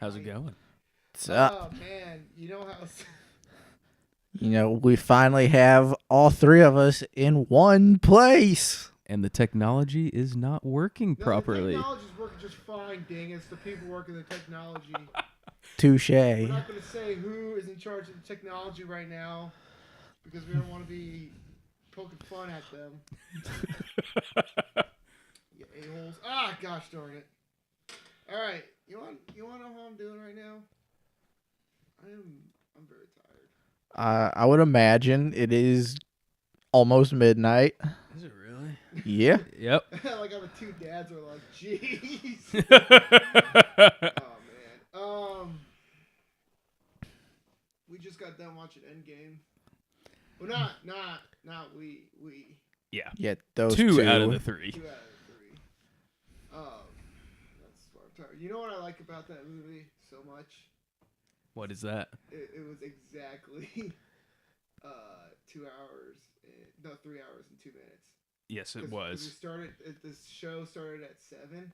How's it going? What's up? Oh man, you know how? We finally have all three of us in one place. And the technology is not working properly. The technology's working just fine, dang it. It's the people working the technology. Touche. We're not going to say who is in charge of the technology right now because we don't want to be poking fun at them. You a-holes. Ah, gosh darn it. All right, you want to know how I'm doing right now? I'm very tired. I would imagine it is almost midnight. Is it really? Yeah. Yep. Like the two dads are like, jeez. Oh man. We just got done watching Endgame. Well, not we. Yeah. Yeah, those two out of the three. 2 out of 3. That's why I'm tired. You know what I like about that movie so much? What is that? It was exactly 2 hours. 3 hours and 2 minutes. Yes, it was. This show started at 7,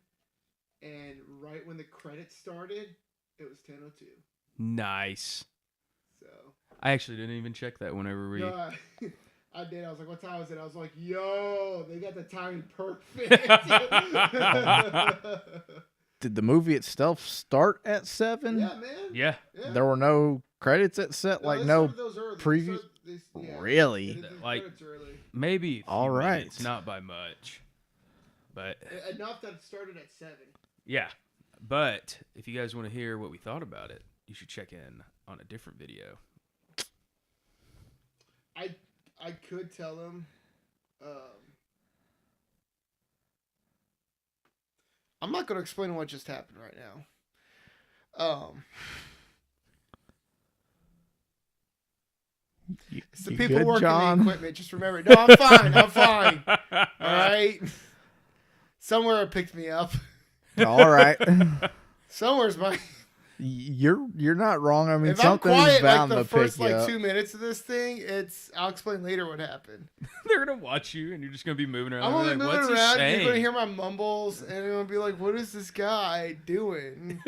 and right when the credits started, it was 10:02. Nice. So I actually didn't even check that whenever we... no, I did. I was like, what time is it? I was like, yo, they got the timing perfect. Did the movie itself start at 7? Yeah, man. Yeah. There were no credits at set, No, no preview. previews. Really? They did Like- credits early. Maybe a All few right. minutes, not by much. But, Enough that it started at 7. yeah. But, if you guys want to hear what we thought about it, you should check in on a different video. I could tell them. I'm not going to explain what just happened right now. It's the people good, working John? the equipment. Just remember. No, I'm fine. I'm fine. All right. Somewhere it picked me up. All right. Somewhere's my. You're not wrong. I mean, If I'm something's quiet bound like the to pick first you up. 2 minutes of this thing, I'll explain later what happened. They're going to watch you, and you're just going to be moving around. I'm They're only like, moving what's he around. You're saying? going to hear my mumbles, and you're going to be like, what is this guy doing?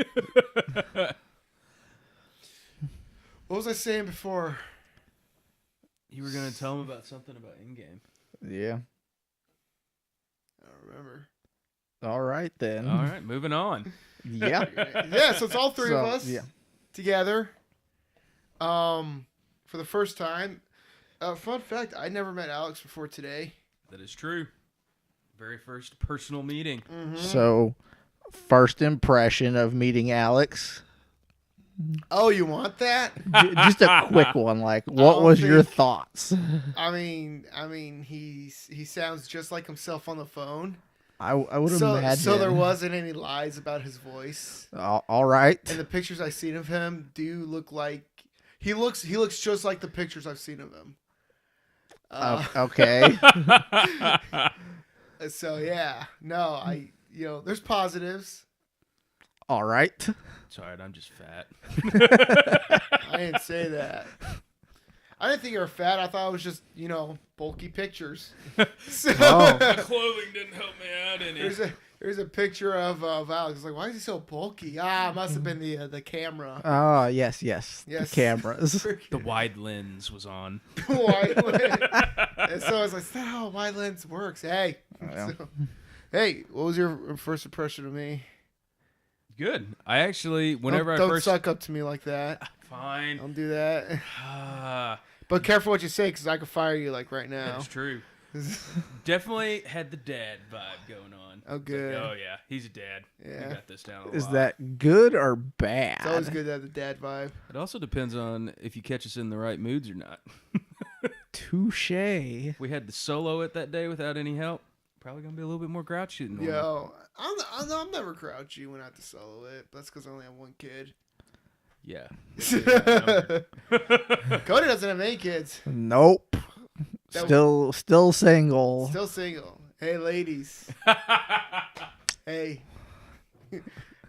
What was I saying before? You were going to tell them about something about in-game. Yeah. I don't remember. All right, then. All right, moving on. Yeah. Yeah, so it's all three of us Yeah. together for the first time. Fun fact, I never met Alex before today. That is true. Very first personal meeting. Mm-hmm. So, first impression of meeting Alex. Oh, you want that? Just a quick one. Like, what was your thoughts? I mean, he sounds just like himself on the phone. I would imagine. So there wasn't any lies about his voice. All right. And the pictures I've seen of him do look like he looks just like the pictures I've seen of him. Okay. So yeah, no, there's positives. All right. It's all right, I'm just fat. I didn't say that. I didn't think you were fat. I thought it was just, bulky pictures. So, The clothing didn't help me out any. there's a picture of Alex. It's like, why is he so bulky? It must have been the camera. Oh, yes. Yes. The cameras. The wide lens was on. Wide lens. And so I was like, that's not how a wide lens works. Hey. Yeah. So, hey, what was your first impression of me? Good. I actually, whenever don't I first... suck up to me like that. Fine. Don't do that. But careful what you say, because I could fire you right now. That's true. Definitely had the dad vibe going on. Oh, good. Like, oh, yeah. He's a dad. Yeah. We got this down a lot. Is that good or bad? It's always good to have the dad vibe. It also depends on if you catch us in the right moods or not. Touche. If we had to solo it that day without any help, probably going to be a little bit more grouchy than normal. Yo, I'm never grouchy when I have to solo it. That's because I only have one kid. Yeah. Cody doesn't have any kids. Nope. Still single. Still single. Hey, ladies. Hey.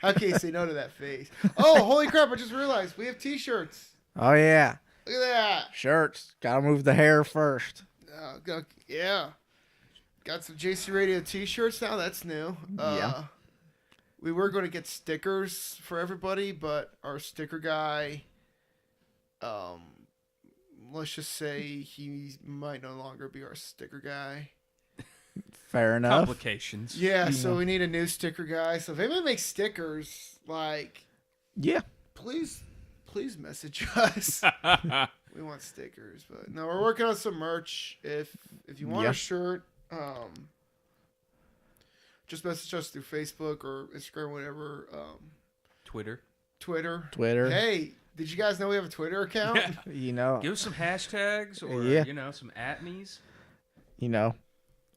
How can you say no to that face? Oh, holy crap. I just realized we have t-shirts. Oh, yeah. Look at that. Shirts. Gotta move the hair first. Yeah. Got some JC Radio t-shirts now. That's new. Yeah. we were going to get stickers for everybody, but our sticker guy, let's just say he might no longer be our sticker guy. Fair enough. Complications. Yeah, so we need a new sticker guy. So if anybody makes stickers, Yeah. please message us. We want stickers, but no, we're working on some merch. If you want a shirt, just message us through Facebook or Instagram, whatever. Twitter. Hey, did you guys know we have a Twitter account? Give us some hashtags or some @me's.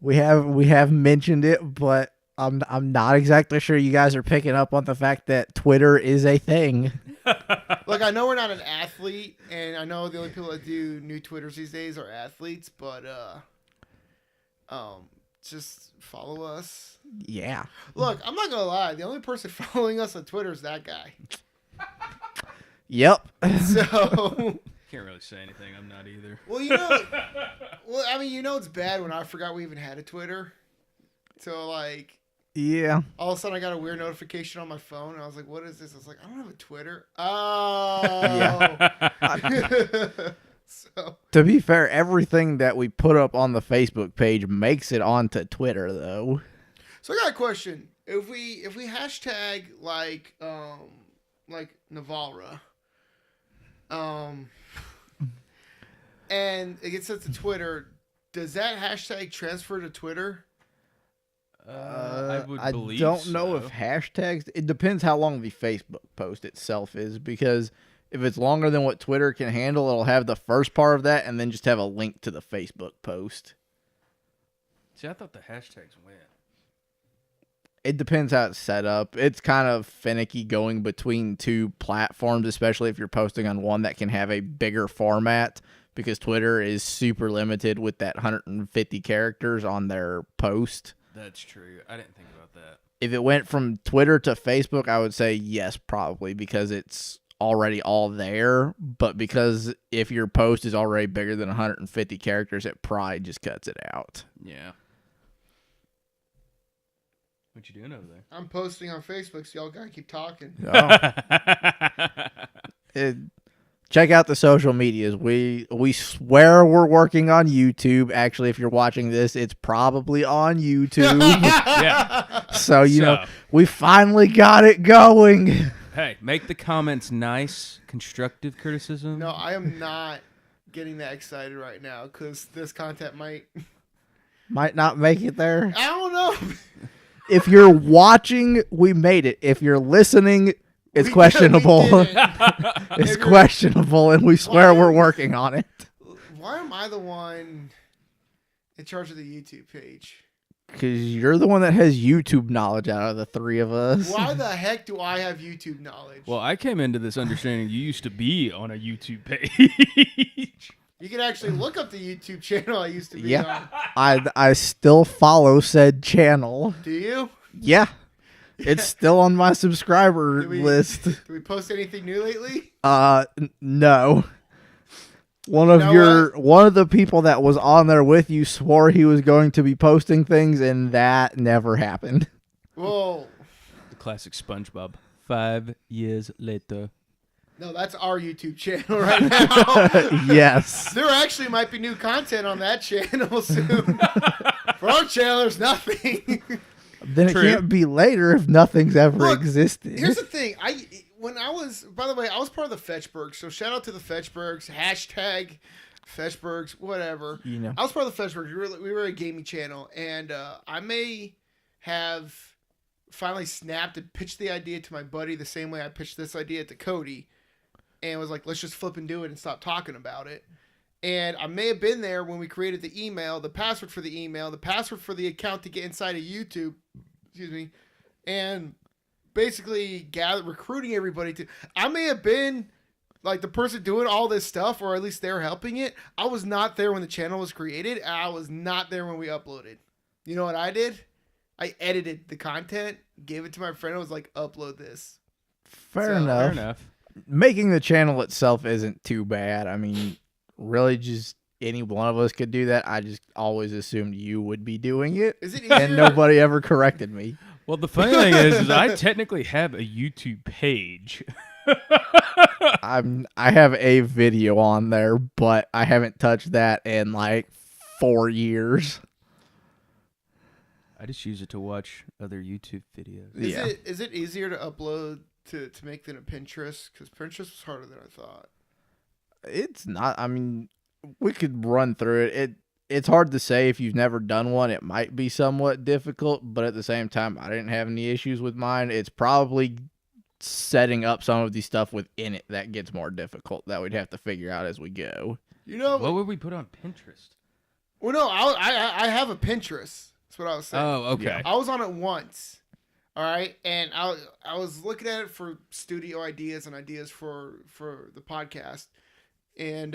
We have mentioned it, but I'm not exactly sure you guys are picking up on the fact that Twitter is a thing. Look, I know we're not an athlete, and I know the only people that do new Twitters these days are athletes, but just follow us. Yeah. Look, I'm not gonna lie. The only person following us on Twitter is that guy. Yep. So can't really say anything. I'm not either. Well, it's bad when I forgot we even had a Twitter. So yeah. All of a sudden I got a weird notification on my phone, and I was like, "What is this?" I was like, "I don't have a Twitter." Oh. Yeah. So to be fair, everything that we put up on the Facebook page makes it onto Twitter, though. So I got a question. If we hashtag Navarra, and it gets sent to Twitter, does that hashtag transfer to Twitter? I believe don't know so. if hashtags. It depends how long the Facebook post itself is, because if it's longer than what Twitter can handle, it'll have the first part of that and then just have a link to the Facebook post. See, I thought the hashtags went. It depends how it's set up. It's kind of finicky going between two platforms, especially if you're posting on one that can have a bigger format, because Twitter is super limited with that 150 characters on their post. That's true. I didn't think about that. If it went from Twitter to Facebook, I would say yes, probably, because it's already all there. But because if your post is already bigger than 150 characters, it probably just cuts it out. Yeah. What you doing over there? I'm posting on Facebook, so y'all gotta keep talking. Check out the social medias. We swear we're working on YouTube. Actually, if you're watching this, it's probably on YouTube. Yeah. So, we finally got it going. Hey, make the comments nice, constructive criticism. No, I am not getting that excited right now because this content might not make it there. I don't know. If you're watching, we made it. If you're listening, it's questionable. It's questionable, and we swear we're working on it. Why am I the one in charge of the YouTube page? Because you're the one that has YouTube knowledge out of the three of us. Why the heck do I have YouTube knowledge? Well, I came into this understanding you used to be on a YouTube page. You can actually look up the YouTube channel I used to be on. I still follow said channel. Do you? Yeah. It's still on my subscriber list. Did we post anything new lately? No. One of the people that was on there with you swore he was going to be posting things, and that never happened. Whoa. The classic SpongeBob. 5 years later. No, that's our YouTube channel right now. Yes. There actually might be new content on that channel soon. For our channel, there's nothing. Then it can't be later if nothing's ever existed. Here's the thing. By the way, I was part of the Fetchbergs, so shout out to the Fetchbergs. Hashtag Fetchbergs, whatever. I was part of the Fetchbergs. We were a gaming channel, and I may have finally snapped and pitched the idea to my buddy the same way I pitched this idea to Cody, and was like, let's just flip and do it and stop talking about it. And I may have been there when we created the email, the password for the email, the password for the account to get inside of YouTube, and basically recruiting everybody to. I may have been like the person doing all this stuff, or at least they're helping it. I was not there when the channel was created. I was not there when we uploaded. You know what I did? I edited the content, gave it to my friend. I was like, upload this. Fair enough. Making the channel itself isn't too bad. I mean, really, just any one of us could do that. I just always assumed you would be doing it. Is it easier? And nobody ever corrected me. Well, the funny thing is I technically have a YouTube page. I have a video on there, but I haven't touched that in like 4 years. I just use it to watch other YouTube videos. Is it easier to upload to make than a Pinterest? Because Pinterest was harder than I thought. It's not. I mean, we could run through it. It's hard to say if you've never done one. It might be somewhat difficult, but at the same time, I didn't have any issues with mine. It's probably setting up some of the stuff within it that gets more difficult that we'd have to figure out as we go. You know, what would we put on Pinterest? Well, no, I have a Pinterest. That's what I was saying. Oh, okay. Yeah. I was on it once. All right, and I was looking at it for studio ideas and ideas for the podcast, and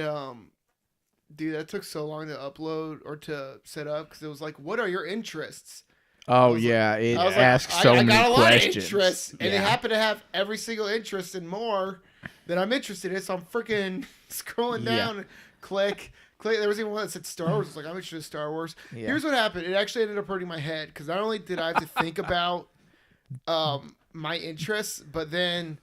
dude, that took so long to upload or to set up because it was like, what are your interests? Oh yeah, like, it asks so many got a lot questions. of interests, and yeah. they happen to have every single interest and more than I'm interested in. So I'm freaking scrolling down, and click. There was even one that said Star Wars. I was like, I'm interested in Star Wars. Yeah. Here's what happened. It actually ended up hurting my head because not only did I have to think about my interests, but then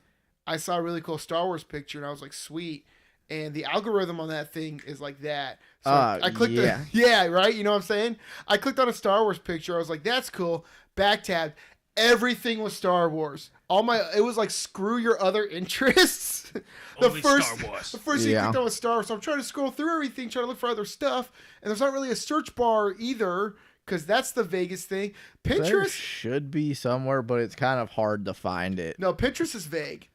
I saw a really cool Star Wars picture, and I was like, sweet. And the algorithm on that thing is like that. So I clicked right? You know what I'm saying? I clicked on a Star Wars picture. I was like, that's cool. Back tab. Everything was Star Wars. It was like, screw your other interests. Star Wars. The first thing you clicked on was Star Wars. So I'm trying to scroll through everything, trying to look for other stuff. And there's not really a search bar either, because that's the Vegas thing. Pinterest there should be somewhere, but it's kind of hard to find it. No, Pinterest is vague.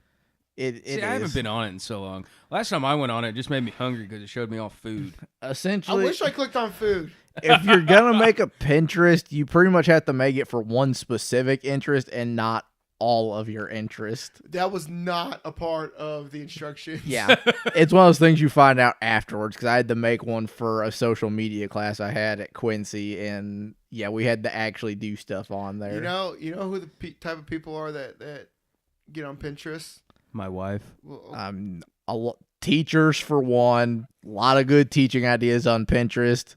See, I haven't been on it in so long. Last time I went on it just made me hungry because it showed me all food. Essentially, I wish I clicked on food. If you're going to make a Pinterest, you pretty much have to make it for one specific interest and not all of your interest. That was not a part of the instructions. Yeah. It's one of those things you find out afterwards, because I had to make one for a social media class I had at Quincy, and yeah, we had to actually do stuff on there. You know who the type of people are that get on Pinterest? My wife. Well, teachers for one. A lot of good teaching ideas on Pinterest.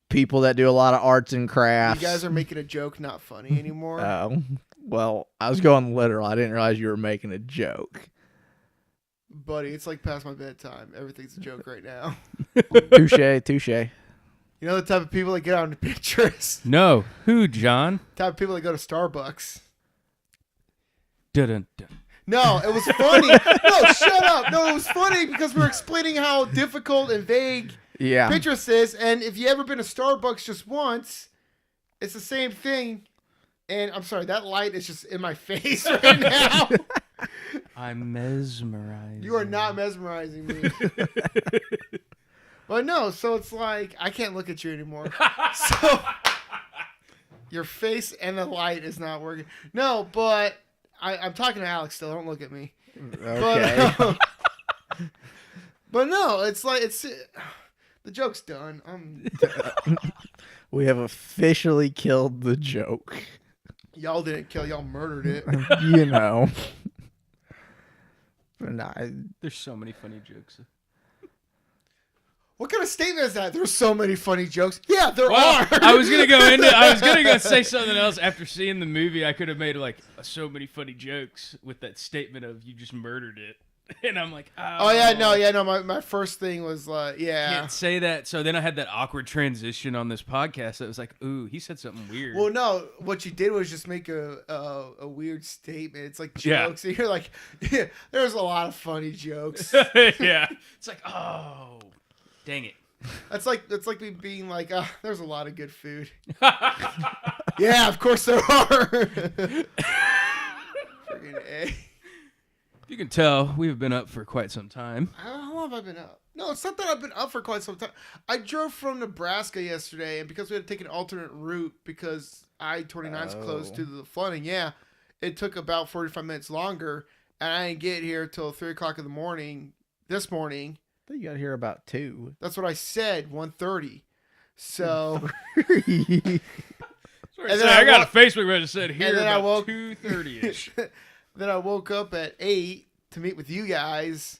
People that do a lot of arts and crafts. You guys are making a joke not funny anymore. Oh, well, I was going literal. I didn't realize you were making a joke. Buddy, it's like past my bedtime. Everything's a joke right now. Touche. You know the type of people that get on Pinterest? No. Who, John? The type of people that go to Starbucks. Dun-dun-dun. No, it was funny. No, shut up. No, it was funny because we were explaining how difficult and vague Pinterest is. And if you ever been to Starbucks just once, it's the same thing. And I'm sorry, that light is just in my face right now. I'm mesmerized. You are not mesmerizing me. But no, so it's like, I can't look at you anymore. So your face and the light is not working. No, but I'm talking to Alex still. Don't look at me. Okay. But no, it's like the joke's done. We have officially killed the joke. Y'all didn't kill. Y'all murdered it. You know. There's so many funny jokes. What kind of statement is that? There's so many funny jokes. Yeah, there are. I was gonna say something else after seeing the movie. I could have made like so many funny jokes with that statement of "you just murdered it," and I'm like, oh yeah, no. My first thing was like, can't say that. So then I had that awkward transition on this podcast. That was like, ooh, he said something weird. Well, no, what you did was just make a weird statement. It's like jokes, and you're like, yeah, there's a lot of funny jokes. Yeah, it's like, oh. Dang it. That's like me being like, there's a lot of good food. Yeah, of course there are. Friggin' A. You can tell we've been up for quite some time. How long have I been up? No, it's not that I've been up for quite some time. I drove from Nebraska yesterday, and because we had to take an alternate route because I-29 is closed due to the flooding, it took about 45 minutes longer, and I didn't get here till 3 o'clock in the morning this morning. You got here about 2. That's what I said, 1:30. So and then I got a Facebook message that said here about 2:30ish. Then I woke up at 8 to meet with you guys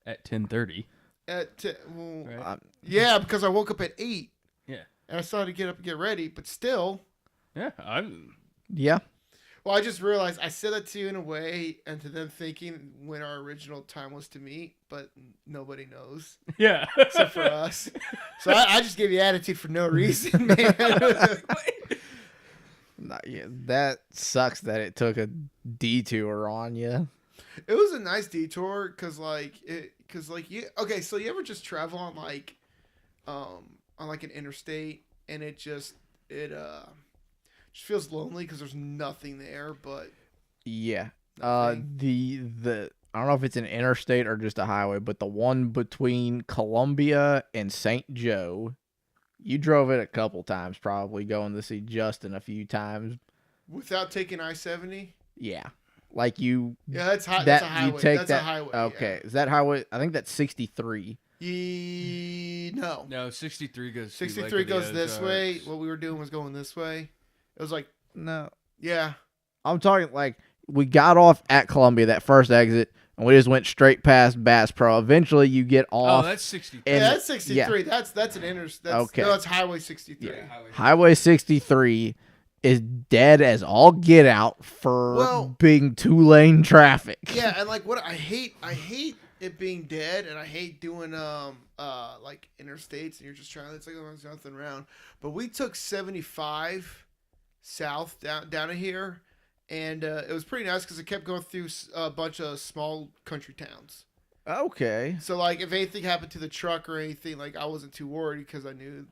at 10:30. Right? Yeah, because I woke up at 8. Yeah, and I still had to get up and get ready, but still. Yeah, Yeah. Well, I just realized I said that to you in a way, and to them thinking when our original time was to meet, but nobody knows Yeah. except for us. So I just gave you attitude for no reason, man. Yeah, that sucks that it took a detour on you. It was a nice detour because you okay. So you ever just travel on like an interstate, and it just feels lonely because there's nothing there, but Yeah. nothing. The I don't know if it's an interstate or just a highway, but the one between Columbia and St. Joe, you drove it a couple times, probably going to see Justin a few times. Without taking I-70. Yeah. Like you. Yeah, that's a that highway. you take That's that, a highway. Okay. Is that highway? I think that's 63. No. No, 63 goes. 63 goes this way. What we were doing was going this way. It was like, No. yeah. I'm talking like we got off at Columbia, that first exit, and we just went straight past Bass Pro. Eventually, you get Oh, off. that's 63. Yeah, that's 63. Yeah. That's an interstate. Okay. No, that's Highway 63. Yeah, Highway 63 is dead as all get out for being 2-lane traffic. Yeah, and like what I hate it being dead, and I hate doing like interstates, and you're just trying. It's like there's nothing around. But we took 75 south down to here, and it was pretty nice because it kept going through a bunch of small country towns. Okay. So like if anything happened to the truck or anything, like I wasn't too worried because I knew.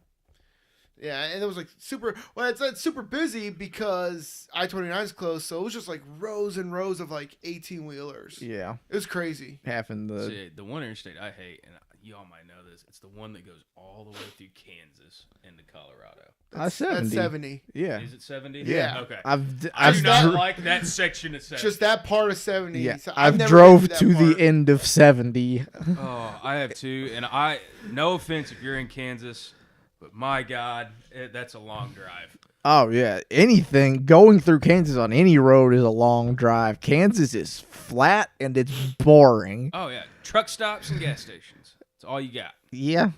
Yeah, and it was like super. Well, it's super busy because I-29 is closed, so it was just like rows and rows of like 18-wheelers. Yeah. It was crazy. Having the See, the one interstate I hate, and you all might know this, it's the one that goes all the way through Kansas into Colorado. That's 70. That's 70. Yeah. Is it 70? Yeah. Okay. I I do not dro- like that section of 70. Just that part of 70. Yeah. So I've never drove been that to the part. end of 70. Oh, I have too, and no offense if you're in Kansas, but my God, that's a long drive. Oh yeah, anything going through Kansas on any road is a long drive. Kansas is flat and it's boring. Oh yeah, truck stops and gas stations. That's all you got. Yeah,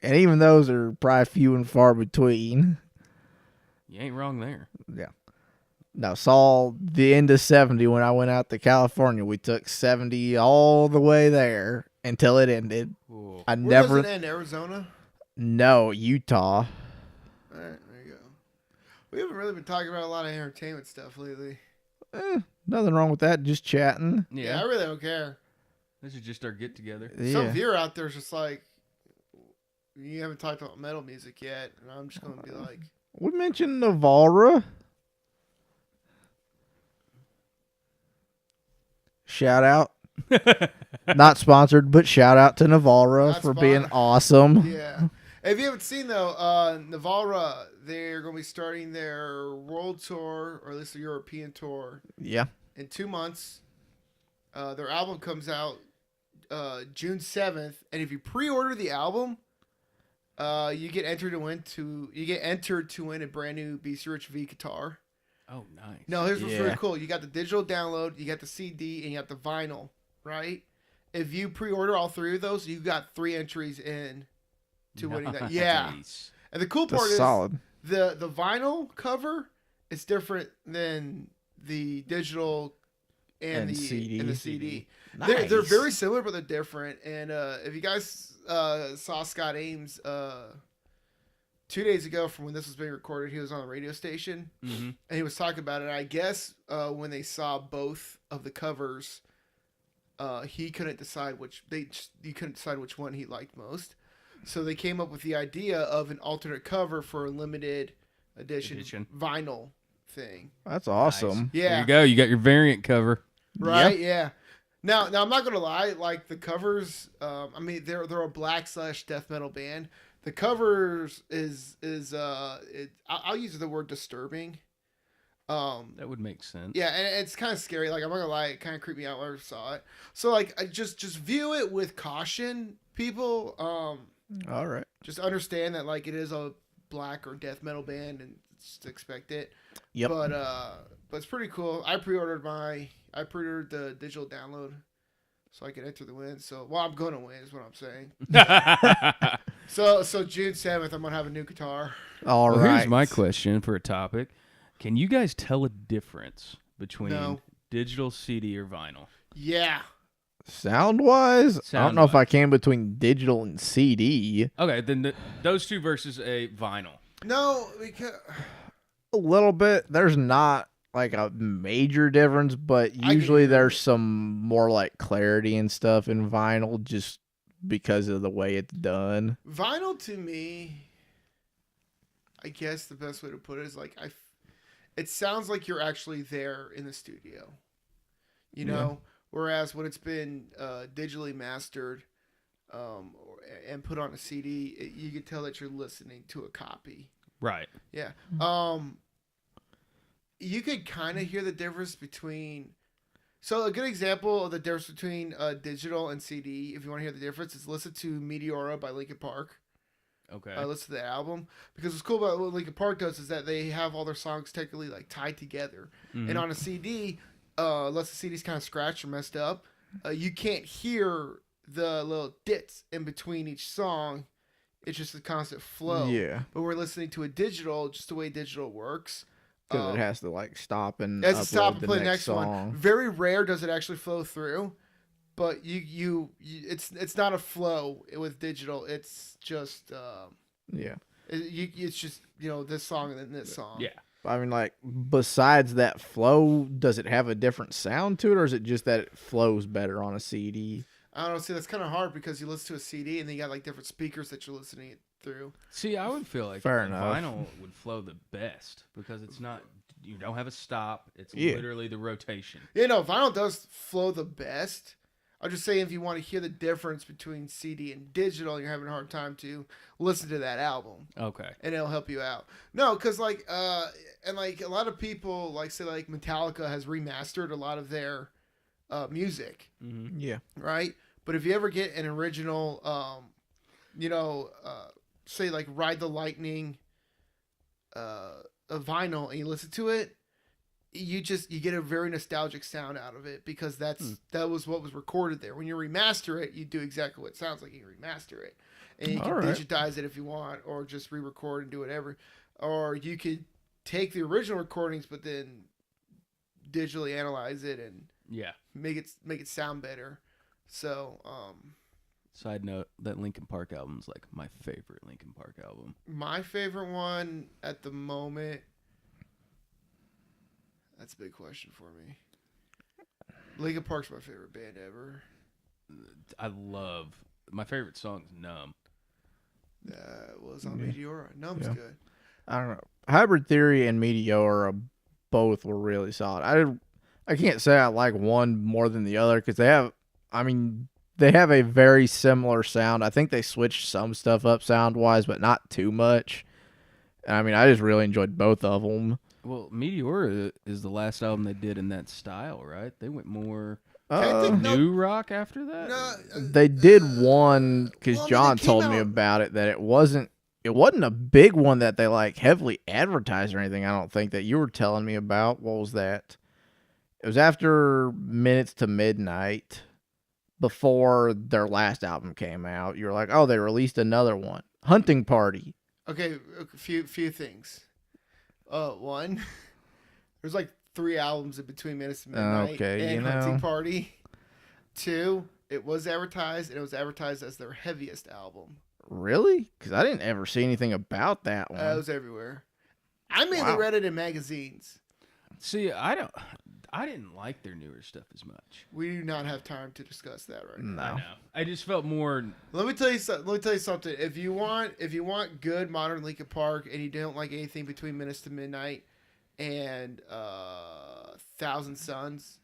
and even those are probably few and far between. You ain't wrong there. Yeah. Now saw the end of 70 when I went out to California. We took 70 all the way there until it ended. Ooh. I Where never. does it end? Arizona? No, Utah. All right, there you go. We haven't really been talking about a lot of entertainment stuff lately. Nothing wrong with that. Just chatting. Yeah, I really don't care. This is just our get together. Some Yeah. viewer out there is just like, you haven't talked about metal music yet, and I'm just going to be like, We mentioned Navarra. Shout out. Not sponsored, but shout out to Navarra Not for being sponsored. awesome. yeah. If you haven't seen though, Navarra, they're going to be starting their world tour, or at least the European tour, Yeah. in 2 months. Their album comes out June 7th, and if you pre-order the album, you get entered to win a brand new BC Rich V guitar. Oh, nice. No, here's what's Yeah. really cool. You got the digital download, you got the CD, and you got the vinyl, right? If you pre-order all three of those, you got 3 entries in to winning that. Yeah. Nice. And the cool part That's is solid. the vinyl cover is different than the digital and the CD. Nice. They're very similar, but they're different. And if you guys saw Scott Ames 2 days ago from when this was being recorded, he was on a radio station, Mm-hmm. and he was talking about it. I guess when they saw both of the covers, he couldn't decide which one he liked most. So they came up with the idea of an alternate cover for a limited edition. Vinyl thing. That's awesome. Nice. Yeah. There you go. You got your variant cover. Right? Yeah. Now I'm not gonna lie. Like the covers, I mean they're a black / death metal band. The covers I'll use the word disturbing. That would make sense. Yeah, and it's kind of scary. Like I'm not gonna lie, it kind of creeped me out when I saw it. So like, I just view it with caution, people. All right. Just understand that like it is a black or death metal band, and just expect it. Yep. But it's pretty cool. I pre-ordered the digital download, so I could enter the win. So I'm gonna win is what I'm saying. So June 7th, I'm gonna have a new guitar. All Well, right. here's my question for a topic. Can you guys tell a difference between No. digital, CD, or vinyl? Yeah. Sound-wise, I don't know if I can between digital and CD. Okay, then those two versus a vinyl. No, because A little bit. There's not like a major difference, but usually there's some more like clarity and stuff in vinyl just because of the way it's done. vinyl to me, I guess the best way to put it is like it sounds like you're actually there in the studio. You know? Whereas when it's been digitally mastered and put on a CD, you can tell that you're listening to a copy. Right. Yeah. You could kind of hear the difference between. So a good example of the difference between digital and CD, if you want to hear the difference, is listen to Meteora by Linkin Park. Okay. Listen to the album, because what's cool about what Linkin Park does is that they have all their songs technically like tied together, and on a CD, unless the CD's kind of scratched or messed up, you can't hear the little dits in between each song. It's just a constant flow. Yeah. But we're listening to a digital, just the way digital works. Because it has to like stop and It has to stop upload and play the next song. one. Very rare does it actually flow through, but it's not a flow with digital. It's just it's just this song and then this song. Yeah. I mean, like, besides that flow, does it have a different sound to it, or is it just that it flows better on a CD? I don't know. See, that's kind of hard because you listen to a CD and then you got like different speakers that you're listening it through. See, I would feel like Fair enough. vinyl would flow the best because it's not. You don't have a stop. It's literally the rotation. Vinyl does flow the best. I'm just saying, if you want to hear the difference between CD and digital, and you're having a hard time to listen to that album. Okay. And it'll help you out. No, because like a lot of people like say like Metallica has remastered a lot of their music. Mm-hmm. Yeah. Right. But if you ever get an original, say like Ride the Lightning, a vinyl, and you listen to it, you get a very nostalgic sound out of it because that was what was recorded there. When you remaster it, you do exactly what it sounds like. You remaster it, and you can digitize it if you want, or just re-record and do whatever. Or you could take the original recordings, but then digitally analyze it and make it sound better. So, side note, that Linkin Park album is like my favorite Linkin Park album. My favorite one at the moment. That's a big question for me. Linkin Park's my favorite band ever. My favorite song's Numb. Was on Meteora. Numb's good. I don't know. Hybrid Theory and Meteora both were really solid. I can't say I like one more than the other because they have a very similar sound. I think they switched some stuff up sound-wise, but not too much. I just really enjoyed both of them. Well, Meteora is the last album they did in that style, right? They went more new rock after that? No, they did one because Jon told me about it, that it wasn't a big one that they like heavily advertised or anything. I don't think that you were telling me about. What was that? It was after Minutes to Midnight, before their last album came out. You were like, oh, they released another one. Hunting Party. Okay, a few things. One, there's like 3 albums in between Minutes to Midnight and Hunting Party. 2, it was advertised, and it was advertised as their heaviest album. Really? Because I didn't ever see anything about that one. It was everywhere. I mainly read it in magazines. See, I didn't like their newer stuff as much. We do not have time to discuss that right now. I know. I just felt more. Let me tell you something. If you want good modern Linkin Park and you don't like anything between Minutes to Midnight and Thousand Suns,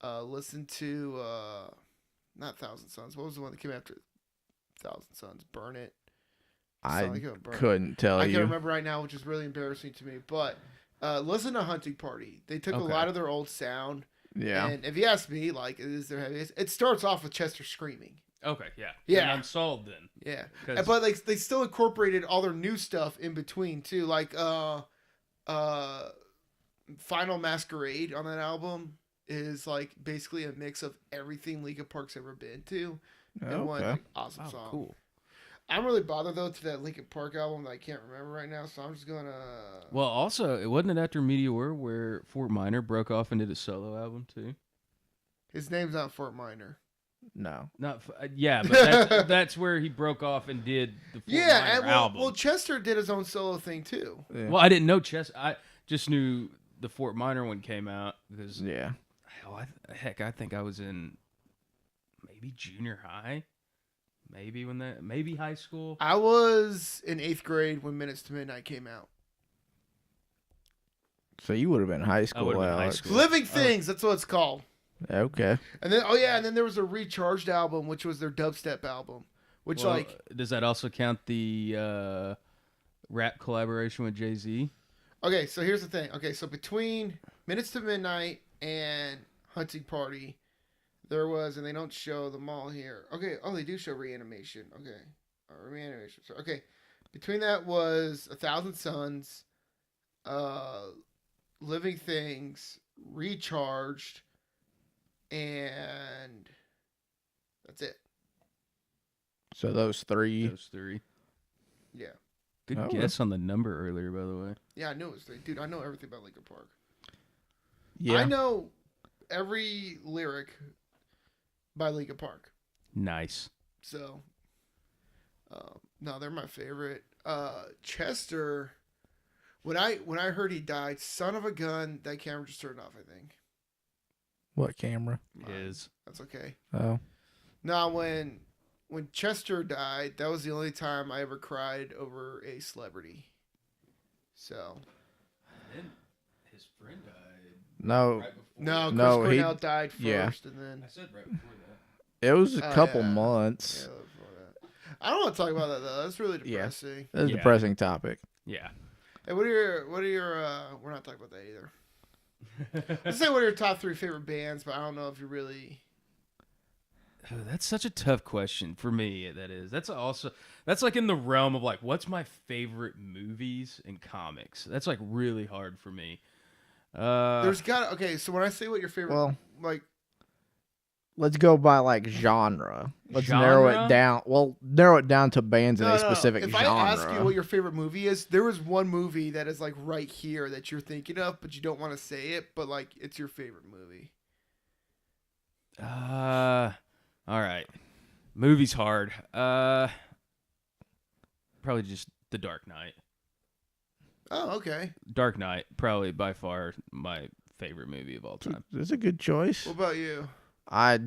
listen to not Thousand Suns. What was the one that came after Thousand Suns? Burn It. I couldn't tell you. I can't remember right now, which is really embarrassing to me. But listen to Hunting Party. They took a lot of their old sound. Yeah. And if you ask me, like, it is their heaviest. It starts off with Chester screaming. Okay, yeah. Yeah. And I'm sold then. Yeah. But like they still incorporated all their new stuff in between too. Like Final Masquerade on that album is like basically a mix of everything Linkin Park's ever been to. And one awesome song. Cool. I'm really bothered though to that Linkin Park album that I can't remember right now, so I'm just gonna. Well, also, it wasn't it after Meteor where Fort Minor broke off and did a solo album too. His name's not Fort Minor. No. Not yeah, but that's where he broke off and did the Fort Minor album. Well, Chester did his own solo thing too. Yeah. Well, I didn't know I just knew the Fort Minor one came out because hell, I think I was in maybe junior high, maybe high school. I was in 8th grade when Minutes to Midnight came out. So you would have been high school, been high Alex. school. Living Things, that's what it's called. Okay. And then there was a Recharged album, which was their dubstep album, which does that also count the rap collaboration with Jay-Z? Okay, so here's the thing. Okay, so between Minutes to Midnight and Hunting Party, there was, and they don't show them all here. Okay, they do show Reanimation. Okay, Reanimation. So, okay, between that was 1,000 Suns, Living Things, Recharged, and that's it. So those three. Yeah. Good guess on the number earlier, by the way. Yeah, I knew it was 3. Dude, I know everything about Linkin Park. Yeah. I know every lyric by Linkin Park. Nice. So, no, they're my favorite. Chester, when I heard he died, son of a gun, that camera just turned off, I think. What camera? Is. That's okay. Oh. Now, when Chester died, that was the only time I ever cried over a celebrity. So. And his friend died. No. Right Chris Cornell died first, yeah. and then. I said right before that. It was a couple months. Yeah, before that. I don't want to talk about that though. That's really depressing. Yeah. That's a depressing topic. Yeah. Hey, what are your? We're not talking about that either. Let's say what are your top 3 favorite bands, but I don't know if you really. Oh, that's such a tough question for me. That's like in the realm of like, what's my favorite movies and comics? That's like really hard for me. So when I say what your favorite, let's go by like genre. Let's narrow it down. Well, narrow it down to bands in a specific genre. If I ask you what your favorite movie is, there is one movie that is like right here that you're thinking of, but you don't want to say it, but like it's your favorite movie. All right. Movie's hard. Probably just The Dark Knight. Oh, okay. Dark Knight, probably by far my favorite movie of all time. That's a good choice. What about you? I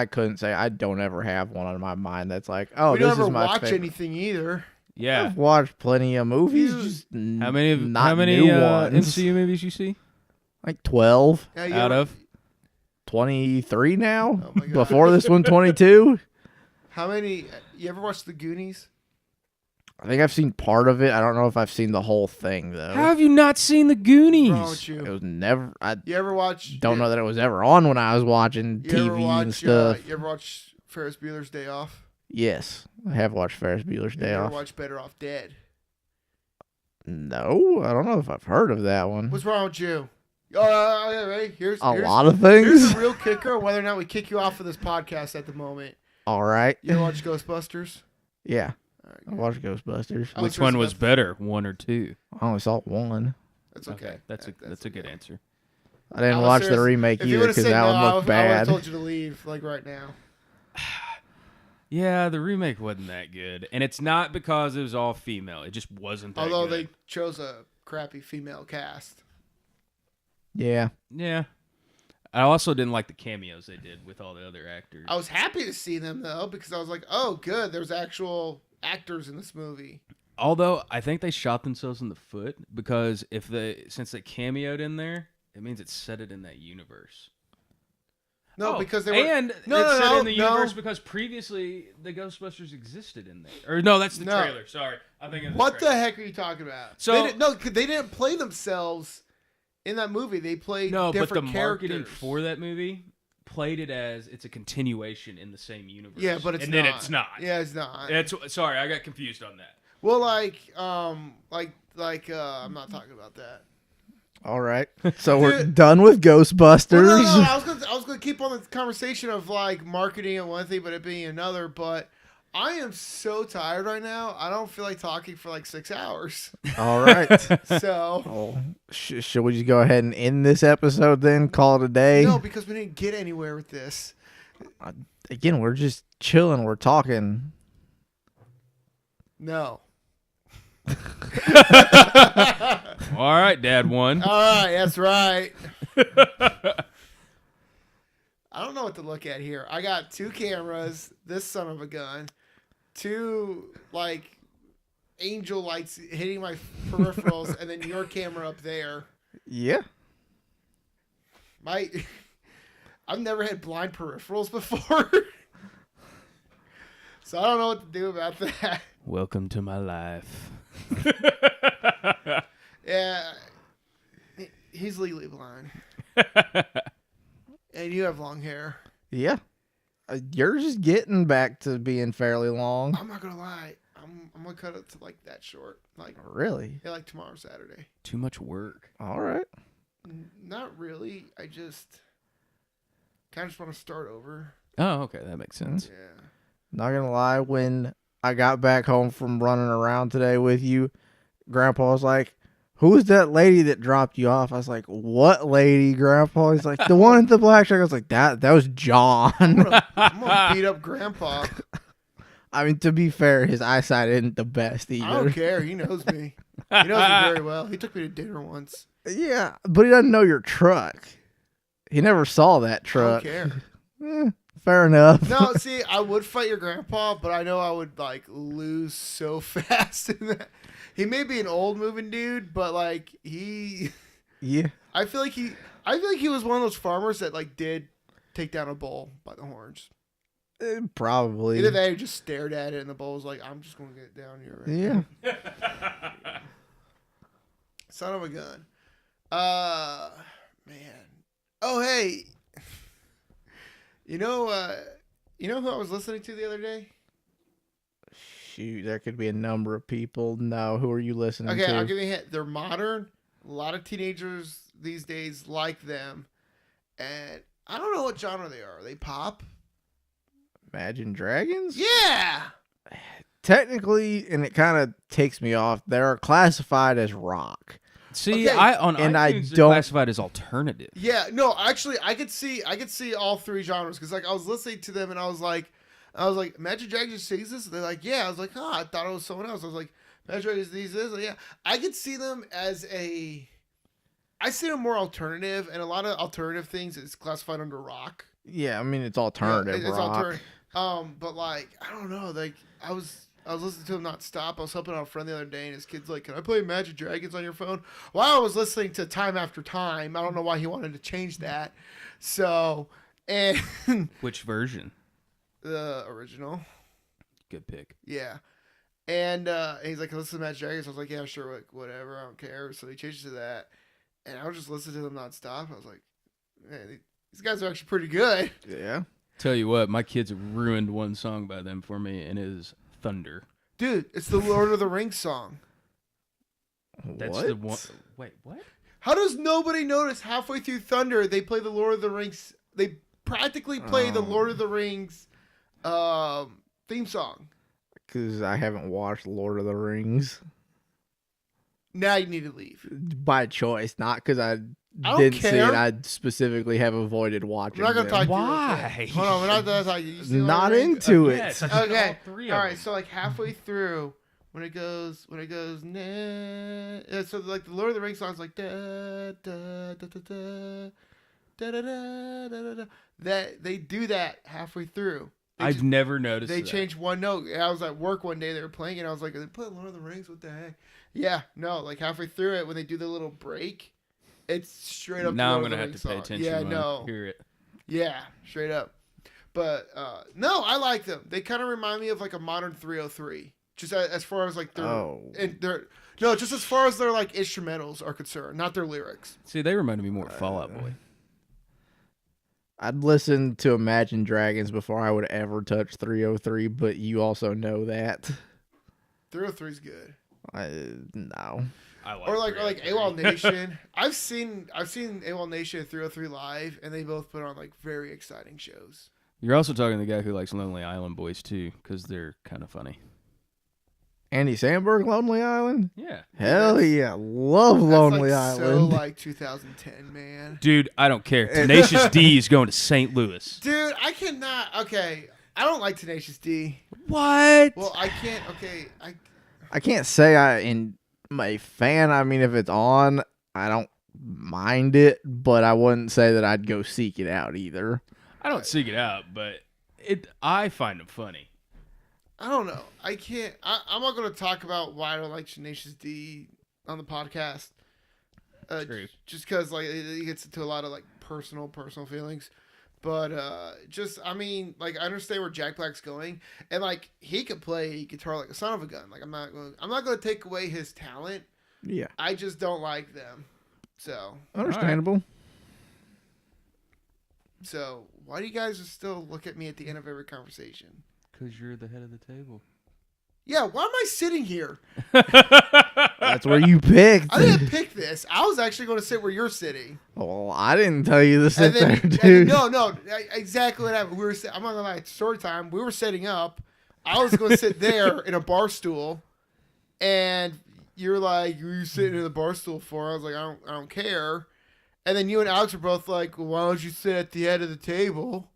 couldn't say. I don't ever have one on my mind that's like, oh, we this don't is ever my watch favorite. anything either. Yeah. I've watched plenty of movies. Just how many new ones. MCU movies you see? Like 12. Yeah, of 23 now? Oh my God. Before this one, 22? How many? You ever watched The Goonies? I think I've seen part of it. I don't know if I've seen the whole thing, though. How have you not seen The Goonies? What's wrong with you? It was never... You ever watch... Don't know that it was ever on when I was watching TV and stuff. You ever watch Ferris Bueller's Day Off? Yes. I have watched Ferris Bueller's Day Off. You ever watch Better Off Dead? No. I don't know if I've heard of that one. What's wrong with you? Yeah, right. Here's a lot of things. Here's the real kicker, whether or not we kick you off of this podcast at the moment. All right. You ever watch Ghostbusters? Yeah. Right, I watched Ghostbusters. Which one was better, 1 or 2? I only saw 1. That's okay. That's a good answer. I didn't watch the remake either because that one looked bad. I would have told you to leave, like right now. Yeah, the remake wasn't that good. And it's not because it was all female. It just wasn't that Although good. they chose a crappy female cast. Yeah. Yeah. I also didn't like the cameos they did with all the other actors. I was happy to see them, though, because I was like, oh, good. There's actual actors in this movie. Although, I think they shot themselves in the foot because since they cameoed in there, it means it set it in that universe. No, because they were... And it set in the universe because previously the Ghostbusters existed in there. Or no, that's the trailer. Sorry. I'm thinking what the heck are you talking about? So, they didn't play themselves in that movie. They played different characters. No, but the marketing for that movie played it as it's a continuation in the same universe. Yeah, but then it's not. Yeah, it's not. Sorry, I got confused on that. Well, I'm not talking about that. All right. So we're done with Ghostbusters. Well, no, I was gonna keep on the conversation of like marketing and one thing, but it being another. But I am so tired right now. I don't feel like talking for like 6 hours. All right. So, should we just go ahead and end this episode then? Call it a day? No, because we didn't get anywhere with this. Again, we're just chilling. We're talking. No. All right, Dad won. All right, that's right. I don't know what to look at here. I got 2 cameras, this son of a gun, 2 like angel lights hitting my peripherals, and then your camera up there. Yeah. I've never had blind peripherals before. So I don't know what to do about that. Welcome to my life. Yeah. He's legally blind. And you have long hair. Yeah. You're just getting back to being fairly long. I'm not going to lie. I'm going to cut it to like that short. Like really? Yeah, like tomorrow, Saturday. Too much work. All right. Not really. I just kind of just want to start over. Oh, okay. That makes sense. Yeah. Not going to lie. When I got back home from running around today with you, Grandpa was like, "Who is that lady that dropped you off?" I was like, "What lady, Grandpa?" He's like, "The one in the black shirt." I was like, that was John. I'm gonna beat up Grandpa. I mean, to be fair, his eyesight isn't the best either. I don't care. He knows me. He knows me very well. He took me to dinner once. Yeah, but he doesn't know your truck. He never saw that truck. I don't care. Fair enough. No, see, I would fight your grandpa, but I know I would like lose so fast in that. He may be an old moving dude, but like yeah. I feel like he was one of those farmers that like did take down a bull by the horns. Probably. Either they just stared at it and the bull was like, "I'm just gonna get down here." Right Yeah. Son of a gun. Man. Oh, hey. You know who I was listening to the other day? Shoot, there could be a number of people. No, who are you listening to? Okay, I'll give you a hint. They're modern. A lot of teenagers these days like them. And I don't know what genre they are. Are they pop? Imagine Dragons? Yeah! Technically, and it kind of takes me off, they're classified as rock. See, Okay. on And iTunes, I they're don't- classified as alternative. Yeah, no, actually, I could see all 3 genres because like I was listening to them and I was like, Imagine Dragons sings this. And they're like, yeah. I was like, I thought it was someone else. I was like, Imagine Dragons these this. Like, yeah, I could see them as I see them more alternative, and a lot of alternative things is classified under rock. Yeah, I mean it's alternative Yeah, it's rock. alternative. But like I don't know, like I was listening to him not stop. I was helping out a friend the other day, and his kid's like, "Can I play Magic Dragons on your phone?" While I was listening to Time After Time, I don't know why he wanted to change that. So, and Which version? the original, Good pick. yeah. And he's like, "Listen to Magic Dragons." I was like, "Yeah, sure, whatever, I don't care." So he changed to that, and I was just listening to them nonstop. I was like, "Man, these guys are actually pretty good." Yeah. Tell you what, my kids ruined one song by them for me, and it is Thunder. Dude, it's the Lord of the Rings song. That's what? the one. Wait, what? How does nobody notice halfway through Thunder they play the Lord of the Rings? They practically play the Lord of the Rings theme song. Because I haven't watched Lord of the Rings. Now you need to leave. By choice, not because I don't didn't see care. it. I specifically have avoided watching We're not gonna them. talk to Why? you. Okay. Hold on, we're not gonna talk to you. You see Lord Not of the Rings? into it. Yes, I think Okay. all 3 All of right, them. so like halfway through, when it goes, so like the Lord of the Rings song's like da da da da da da da da da da. That they do that halfway through. I've never noticed They that. changed one note. I was at work one day. They were playing it. I was like, "Are they playing Lord of the Rings? What the heck?" Yeah, no. Like halfway through it, when they do the little break, it's straight up. Now I'm Lord going to of have the to pay Rings song. attention Yeah, when no. I hear it. Yeah, straight up. But no, I like them. They kind of remind me of like a modern 303. Just as far as like just as far as their like instrumentals are concerned, not their lyrics. See, they reminded me more of Fall Out Boy. I'd listen to Imagine Dragons before I would ever touch 303, but you also know that. 303 is good. No. I Or like AWOL Nation. I've seen AWOL Nation and 303 live, and they both put on like very exciting shows. You're also talking to the guy who likes Lonely Island Boys too, because they're kind of funny. Andy Samberg, Lonely Island? Yeah. Hell yeah. Love Lonely Island. So like 2010, man. Dude, I don't care. Tenacious D is going to St. Louis. Dude, I cannot. Okay. I don't like Tenacious D. What? Well, I can't. Okay. I can't say I'm a fan. I mean, if it's on, I don't mind it, but I wouldn't say that I'd go seek it out either. I don't seek it out, but I find it funny. I don't know. I can't. I'm not going to talk about why I don't like Tenacious D on the podcast. Just because like it gets into a lot of like personal feelings. But I mean, like I understand where Jack Black's going, and like he could play guitar like a son of a gun. Like I'm not going to take away his talent. Yeah. I just don't like them. So understandable. Right. So why do you guys still look at me at the end of every conversation? Because you're the head of the table. Yeah, why am I sitting here? That's where you picked. I didn't pick this. I was actually going to sit where you're sitting. Well, I didn't tell you to sit there, dude. No, exactly what happened. I'm not going to lie. Story time. We were setting up. I was going to sit there in a bar stool, and you're like, "Who are you sitting in the bar stool for?" I was like, "I don't care." And then you and Alex were both like, well, "Why don't you sit at the head of the table?"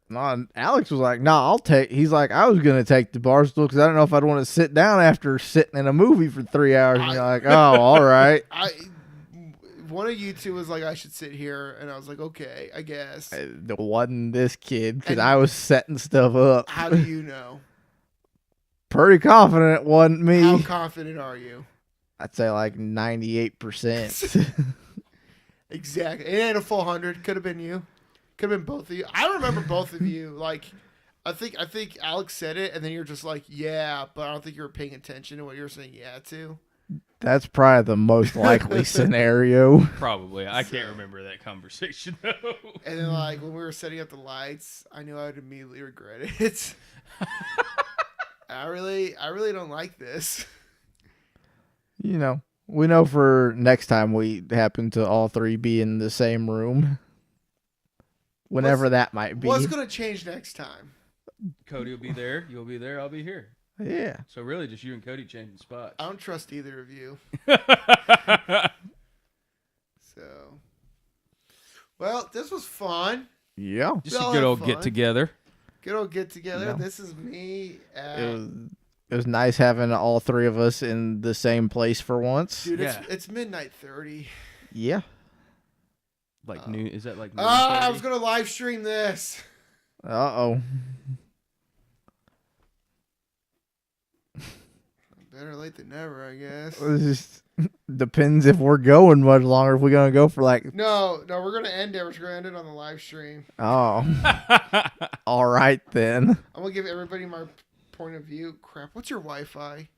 No, Alex was like, I'll take. He's like, I was going to take the bar stool because I don't know if I'd want to sit down after sitting in a movie for 3 hours. And you're like, oh, all right. One of you two was like, I should sit here. And I was like, okay, I guess. It wasn't this kid because I was setting stuff up. How do you know? Pretty confident it wasn't me. How confident are you? I'd say like 98%. Exactly. It ain't a full 100. Could have been you. Could have been both of you. I remember both of you. Like, I think Alex said it, and then you're just like, yeah, but I don't think you were paying attention to what you were saying yeah to. That's probably the most likely scenario. Probably. I can't remember that conversation, though. And then, like, when we were setting up the lights, I knew I would immediately regret it. I really don't like this. You know, we know for next time we happen to all three be in the same room. Whenever that might be. What's going to change next time? Cody will be there. You'll be there. I'll be here. Yeah. So really just you and Cody changing spots. I don't trust either of you. So. Well, this was fun. Yeah. Just a good old get together. Good old get together. Yeah. This is me. It was nice having all three of us in the same place for once. Dude, it's midnight 30. Yeah. Like noon? Is that like? I was gonna live stream this. Uh-oh. Better late than never, I guess. It just depends if we're going much longer. If we're gonna go for like. No, we're gonna end it. We're gonna end it on the live stream. Oh. All right then. I'm gonna give everybody my point of view. Crap. What's your Wi-Fi?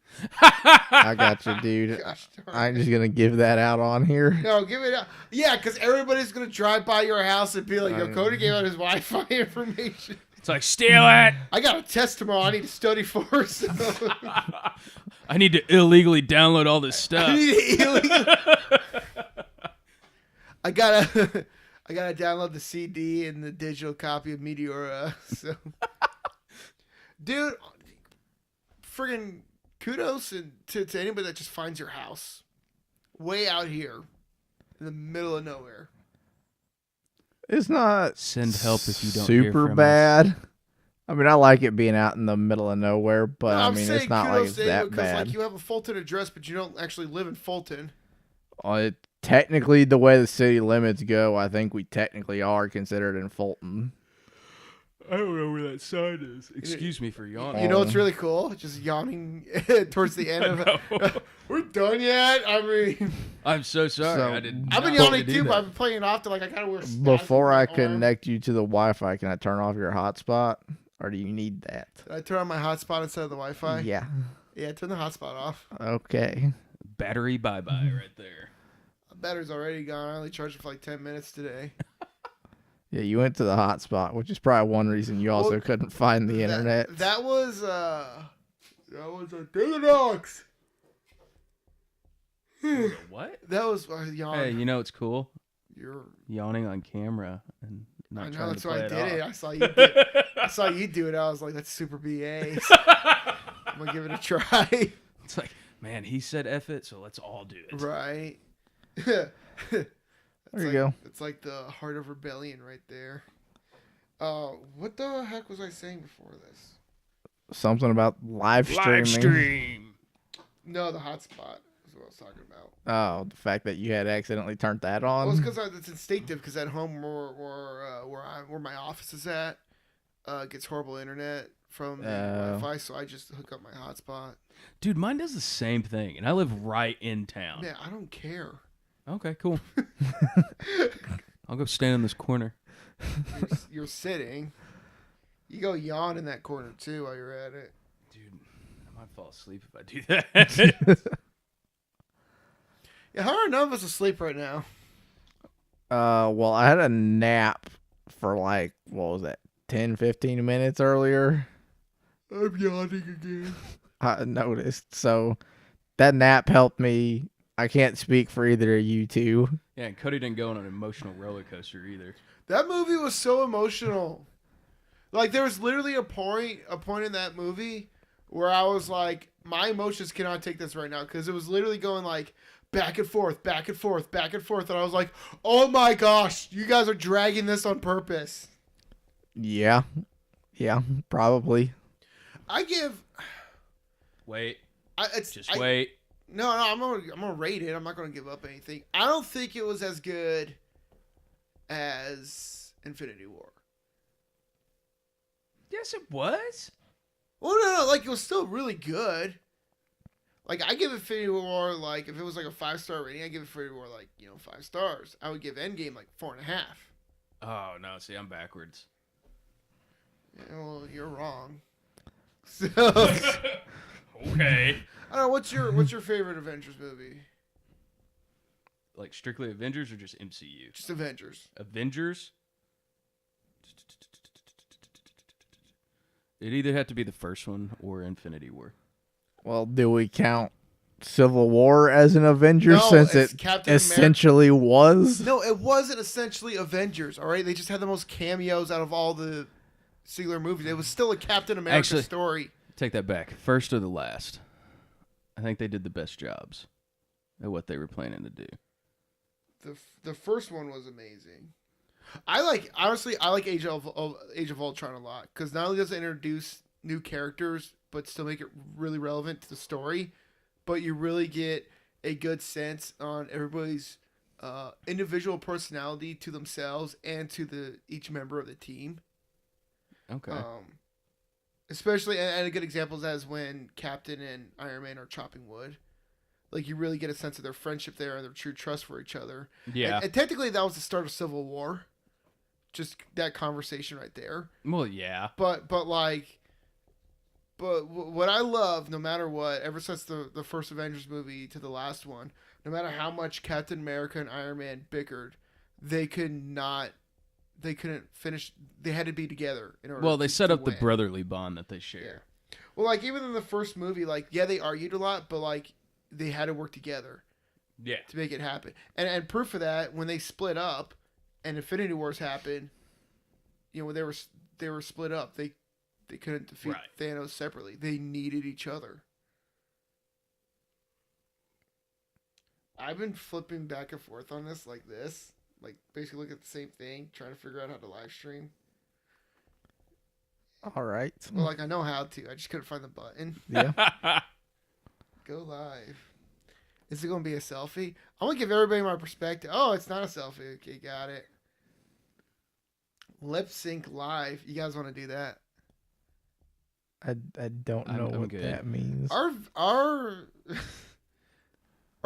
I got you, dude. I'm just gonna give that out on here. No, give it out. Yeah, because everybody's gonna drive by your house and be like, "Yo, Cody gave out his Wi-Fi information." It's like, steal it. I got a test tomorrow. I need to study for. So. I need to illegally download all this stuff. I gotta download the CD and the digital copy of Meteora. So, dude, friggin' kudos to anybody that just finds your house way out here in the middle of nowhere. It's not send help if you don't super bad. I mean, I like it being out in the middle of nowhere, but no, I mean, it's not like it's that bad. Like you have a Fulton address, but you don't actually live in Fulton. Technically, the way the city limits go, I think we technically are considered in Fulton. I don't know where that sign is. Excuse me for yawning. You know what's really cool? Just yawning towards the end of it. We're done yet? I mean... I'm so sorry. I've been yawning too, but I've been playing it off to like I gotta wear spats. Before I connect you to the Wi-Fi, can I turn off your hotspot? Or do you need that? Did I turn on my hotspot instead of the Wi-Fi? Yeah. Yeah, turn the hotspot off. Okay. Battery bye-bye right there. The battery's already gone. I only charged it for like 10 minutes today. Yeah, you went to the hotspot, which is probably one reason you also couldn't find the internet. That was a Dinodox. What? That was yawning. Hey, you know what's cool? You're yawning on camera, and Not I know, trying that's to why play I it did it. off. I saw you do it. I was like, that's super BA. I'm gonna give it a try. It's like, man, he said F it, so let's all do it. Right. There you go. It's like the heart of rebellion right there. What the heck was I saying before this? Something about live streaming. Live stream. No, the hotspot is what I was talking about. Oh, the fact that you had accidentally turned that on. Well, it's because it's instinctive. Because at home, where my office is at, gets horrible internet from the Wi-Fi, so I just hook up my hotspot. Dude, mine does the same thing, and I live right in town. Man, I don't care. Okay, cool. I'll go stand in this corner. You're sitting. You go yawn in that corner too while you're at it. Dude, I might fall asleep if I do that. Yeah, how are none of us asleep right now? Well, I had a nap for like, what was that, 10, 15 minutes earlier. I'm yawning again. I noticed. So that nap helped me. I can't speak for either of you two. Yeah, and Cody didn't go on an emotional roller coaster either. That movie was so emotional. Like, there was literally a point in that movie where I was like, my emotions cannot take this right now, because it was literally going like back and forth, back and forth, back and forth, and I was like, oh my gosh, you guys are dragging this on purpose. Yeah, probably. I give. Wait. Just wait. No, I'm gonna rate it. I'm not gonna give up anything. I don't think it was as good as Infinity War. Yes, it was. Well, no, like, it was still really good. Like, I give Infinity War, like, if it was like a 5-star rating, I give Infinity War, like, 5 stars. I would give Endgame like 4.5. Oh no, see, I'm backwards. Yeah, well, you're wrong. So, Okay. I don't know. What's your favorite Avengers movie? Like strictly Avengers or just MCU? Just Avengers. Avengers. It either had to be the first one or Infinity War. Well, do we count Civil War as an Avenger, No, since it's it Captain essentially was? No, it wasn't essentially Avengers, all right? They just had the most cameos out of all the singular movies. It was still a Captain America story. Take that back. First or the last? I think they did the best jobs at what they were planning to do. The first one was amazing. I like Age of Ultron a lot, because not only does it introduce new characters but still make it really relevant to the story, but you really get a good sense on everybody's individual personality to themselves and to each member of the team. Okay. Especially, and a good example is when Captain and Iron Man are chopping wood. Like, you really get a sense of their friendship there and their true trust for each other. Yeah. And technically, that was the start of Civil War. Just that conversation right there. Well, yeah. But what I love, no matter what, ever since the first Avengers movie to the last one, no matter how much Captain America and Iron Man bickered, they couldn't finish. They had to be together in order. Well, they set up win. the brotherly bond that they share. Yeah. Well, like, even in the first movie, like, yeah, they argued a lot, but like, they had to work together. Yeah. To make it happen, and proof of that, when they split up, and Infinity Wars happened, when they were split up, they couldn't defeat Thanos separately. They needed each other. I've been flipping back and forth on this, like basically look at the same thing, trying to figure out how to live stream. All right. Well, like, I know how to. I just couldn't find the button. Yeah. Go live. Is it going to be a selfie? I'm going to give everybody my perspective. Oh, it's not a selfie. Okay, got it. Lip sync live. You guys want to do that? I don't know what that means. Are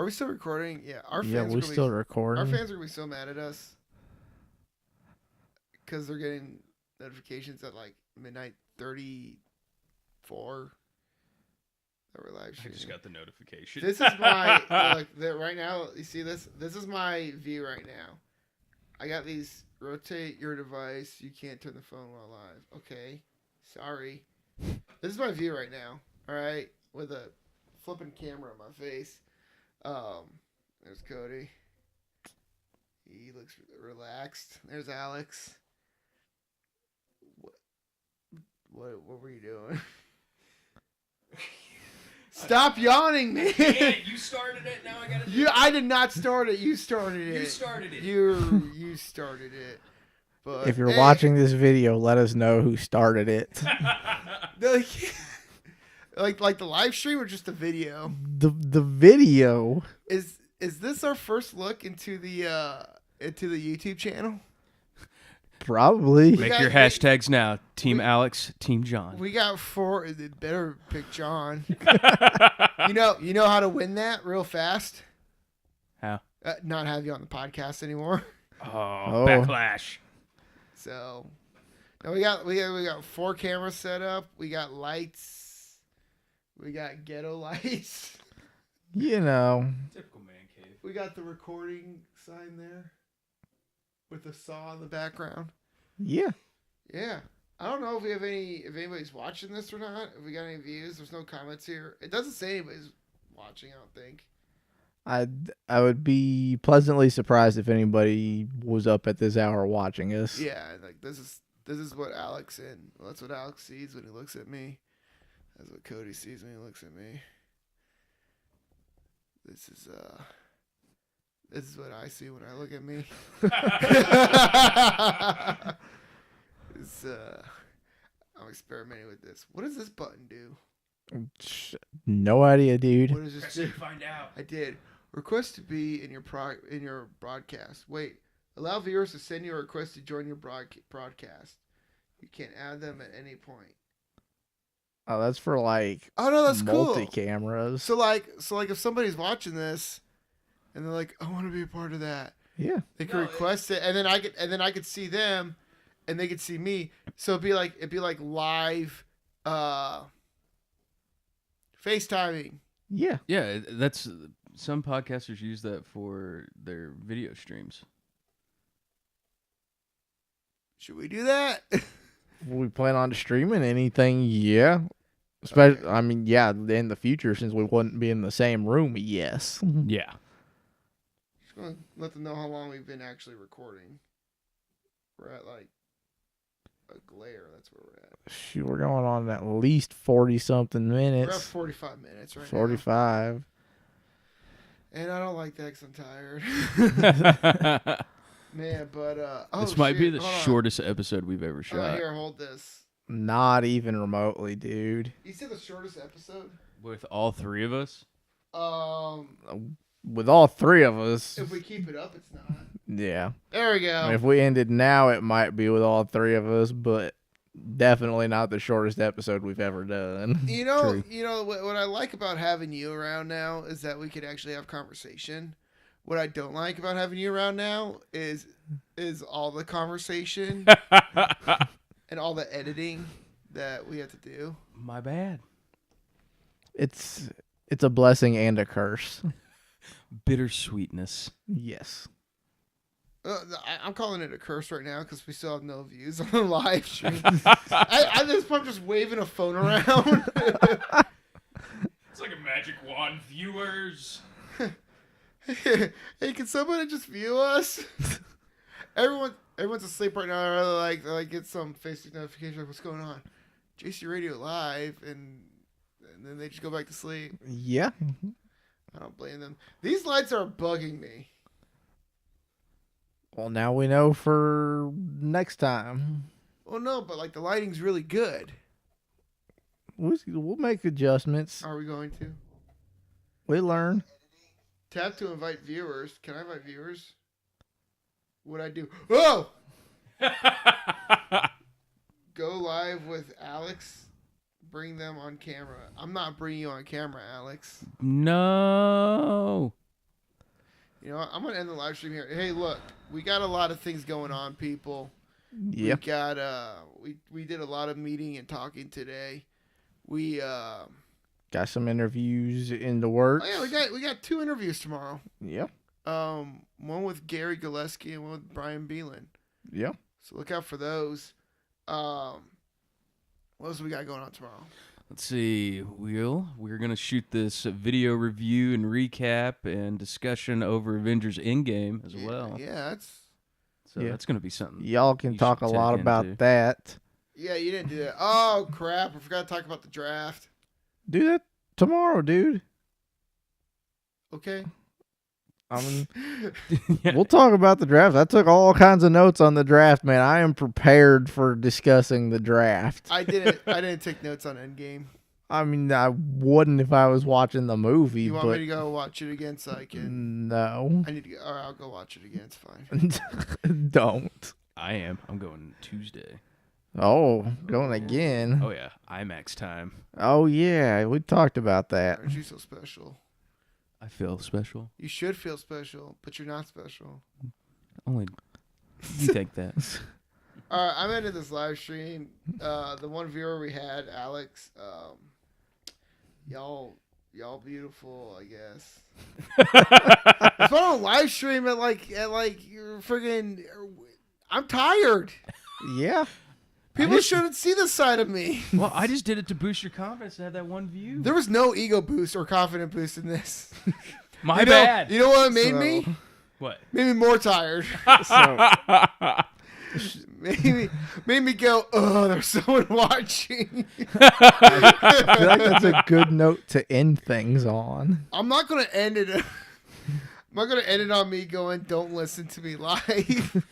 we still recording? Yeah, we're still recording. Our fans are gonna be so mad at us because they're getting notifications at like midnight 34 that we're live streaming. I just got the notification. This is my right now. You see this? This is my view right now. I got these. Rotate your device. You can't turn the phone while live. Okay, sorry. This is my view right now. All right, with a flipping camera on my face. There's Cody. He looks relaxed. There's Alex. What were you doing? Stop yawning, man. You started it. Now I gotta do it. I did not start it. You started it. You started it. You started it. But if you're watching this video, let us know who started it. like the live stream or just the video? The video. Is this our first look into the YouTube channel? Probably. Make your hashtags now. Team Alex, Team Jon. We got 4. Better pick Jon. You know how to win that real fast? How? Not have you on the podcast anymore. Oh. Backlash. So, now we got 4 cameras set up. We got lights. We got ghetto lights. Typical man cave. We got the recording sign there with the saw in the background. Yeah. Yeah. I don't know if anybody's watching this or not. If we got any views, there's no comments here. It doesn't say anybody's watching, I don't think. I would be pleasantly surprised if anybody was up at this hour watching us. Yeah, like this is what Alex that's what Alex sees when he looks at me. That's what Cody sees when he looks at me. This is what I see when I look at me. I'm experimenting with this. What does this button do? No idea, dude. What does this do? Find out. I did. Request to be in your broadcast. Wait. Allow viewers to send you a request to join your broadcast. You can add them at any point. Oh, that's for that's multi-cameras. So like if somebody's watching this and they're like, I want to be a part of that. Yeah. They can request it, and then I could see them and they could see me. So it'd be like live FaceTiming. Yeah. Yeah, that's some podcasters use that for their video streams. Should we do that? We plan on streaming anything, yeah. Especially, okay. I mean, yeah, in the future, since we wouldn't be in the same room, yes. Yeah. Just gonna let them know how long we've been actually recording. We're at like a glare. That's where we're at. Shoot, we're going on at least 40-something minutes. We're at 45 minutes right 45. now. And I don't like that because I'm tired. Man, but this might be the shortest episode we've ever shot. Here, hold this. Not even remotely, dude. You said the shortest episode? With all 3 of us? With all 3 of us. If we keep it up, it's not. Yeah. There we go. If we ended now, it might be with all 3 of us, but definitely not the shortest episode we've ever done. You know what I like about having you around now is that we could actually have conversation. What I don't like about having you around now is all the conversation and all the editing that we have to do. My bad. It's a blessing and a curse. Bittersweetness. Yes. I'm calling it a curse right now because we still have no views on the live stream. At this point, I'm just waving a phone around. It's like a magic wand. Viewers. Hey, can somebody just view us? Everyone's asleep right now. They're like get some Facebook notification. Like, what's going on? JC Radio Live, and then they just go back to sleep. Yeah. I don't blame them. These lights are bugging me. Well, now we know for next time. Well, no, but like the lighting's really good. We'll make adjustments. Are we going to? We learn. Tap to invite viewers. Can I invite viewers? What'd I do? Oh! Go live with Alex. Bring them on camera. I'm not bringing you on camera, Alex. No. You know what? I'm going to end the live stream here. Hey, look. We got a lot of things going on, people. Yep. We got, we did a lot of meeting and talking today. We, got some interviews in the works. Oh, yeah, we got 2 interviews tomorrow. Yeah. One with Gary Gillespie and one with Brian Beelan. Yeah. So look out for those. What else we got going on tomorrow? Let's see, we're going to shoot this video review and recap and discussion over Avengers Endgame as well. Yeah, that's going to be something. Y'all can talk a lot about that. Yeah, you didn't do that. Oh, crap. I forgot to talk about the draft. Do that tomorrow, dude. Okay. We'll talk about the draft. I took all kinds of notes on the draft, man. I am prepared for discussing the draft. I didn't take notes on Endgame. I mean, I wouldn't if I was watching the movie. You want me to go watch it again so I can? No. I need to go. All right, I'll go watch it again. It's fine. Don't. I am. I'm going Tuesday. Oh, going again. Oh, yeah. IMAX time. Oh, yeah. We talked about that. Aren't you so special? I feel special. You should feel special, but you're not special. Only you think that. All right, I'm into this live stream. The one viewer we had, Alex. Y'all beautiful, I guess. It's on a live stream at like you're friggin'. I'm tired. Yeah. People shouldn't see this side of me. Well, I just did it to boost your confidence to have that one view. There was no ego boost or confidence boost in this. My bad. You know what it made me? What? Made me more tired. Made me go, oh, there's someone watching. I feel like that's a good note to end things on. I'm not gonna end it. I'm not gonna end it on me going, don't listen to me live.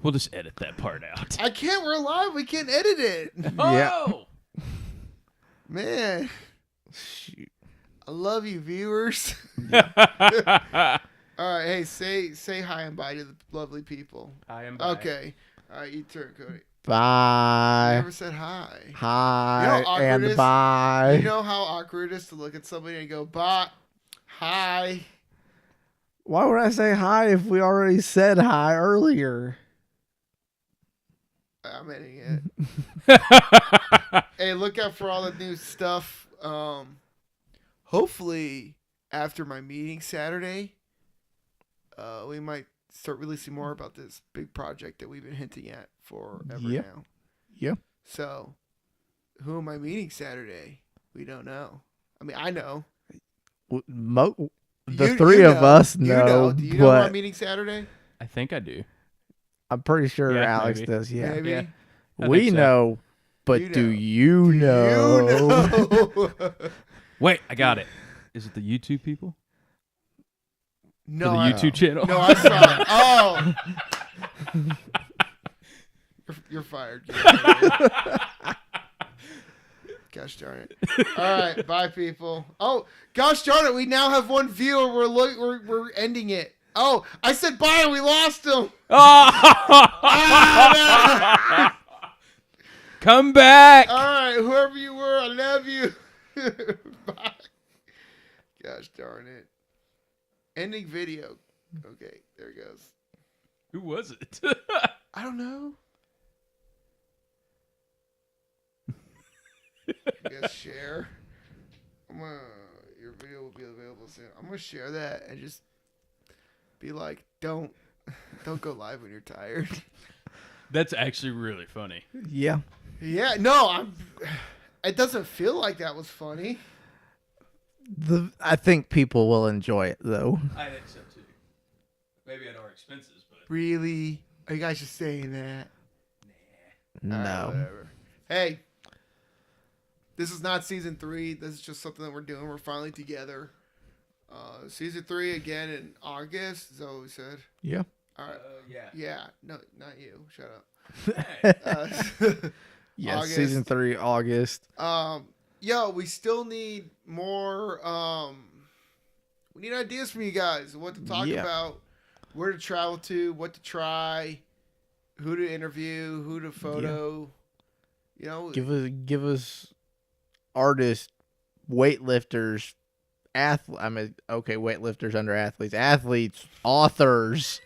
We'll just edit that part out. I can't. We're live. We can't edit it. Oh! Man. Shoot. I love you, viewers. All right. Hey, say hi and bye to the lovely people. Hi and bye. Okay. All right. You turn, Cody. Bye. I never said hi. Hi You know how awkward and it is? bye. You know how awkward it is to look at somebody and go, bye, hi. Why would I say hi if we already said hi earlier? I'm editing it. Hey, look out for all the new stuff. Hopefully, after my meeting Saturday, we might start releasing more about this big project that we've been hinting at forever now. Yeah. So, who am I meeting Saturday? We don't know. I mean, I know. The three of us know. Do you know who I'm meeting Saturday? I think I do. I'm pretty sure Yeah, Alex maybe. does. Yeah. Maybe. Yeah. I We think so. know, but You do know. you know? You know. Wait, I got it. Is it the YouTube people? No, For the YouTube channel? No, I saw it. Oh. You're fired. Gosh darn it. All right, bye, people. Oh, gosh darn it. We now have one viewer. We're ending it. Oh, I said bye and we lost him. Come back. All right, whoever you were, I love you. Bye. Gosh darn it. Ending video. Okay, there it goes. Who was it? I don't know. I guess share. Your video will be available soon. I'm gonna share that and just be like, don't go live when you're tired. That's actually really funny. Yeah. Yeah, no, it doesn't feel like that was funny. I think people will enjoy it though. I think so too. Maybe at our expenses, but Really? Are you guys just saying that? No. All right, whatever. Hey, this is not season 3. This is just something that we're doing. We're finally together. Season 3 again in August. Is that what we said? Yeah. All right. yeah. Yeah. No, not you. Shut up. Yes. August. Season 3, August. Yo, we still need more. We need ideas from you guys. What to talk about, where to travel to, what to try, who to interview, who to photo. You know, Give us artists, weightlifters, weightlifters under athletes, authors,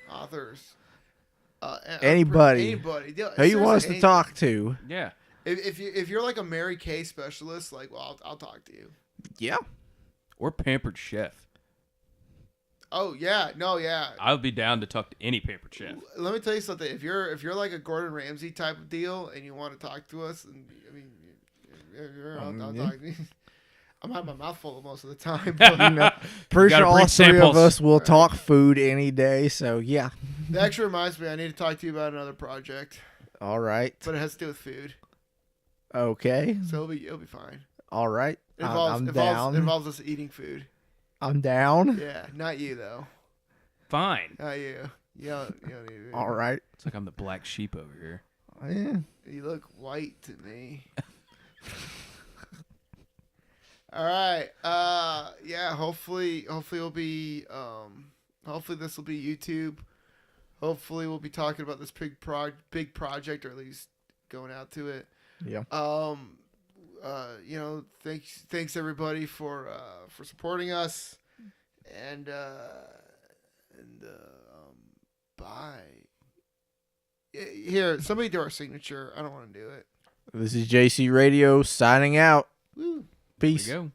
anybody who you want us to talk to. Yeah. If you're like a Mary Kay specialist, like, well, I'll talk to you. Yeah. Or Pampered Chef. Oh yeah, no, yeah. I'll be down to talk to any Pampered Chef. Let me tell you something. If you're like a Gordon Ramsay type of deal and you want to talk to us, and I mean, I'll talk to you. I'm having my mouth full most of the time. But Pretty sure all bring 3 of samples. us will talk food any day. So yeah. that actually reminds me, I need to talk to you about another project, All right. but it has to do with food. Okay. So it'll be fine. All right. I'm down. Involves us eating food. I'm down. Yeah, not you though. Fine. Not you. You don't need to. All right. It's like I'm the black sheep over here. Yeah. You look white to me. All right. Yeah. Hopefully it'll be. Hopefully this will be YouTube. Hopefully we'll be talking about this big project, or at least going out to it. Yeah. Thanks everybody for supporting us, and bye. Here, somebody do our signature. I don't want to do it. This is JC Radio signing out. Woo. Peace. There we go.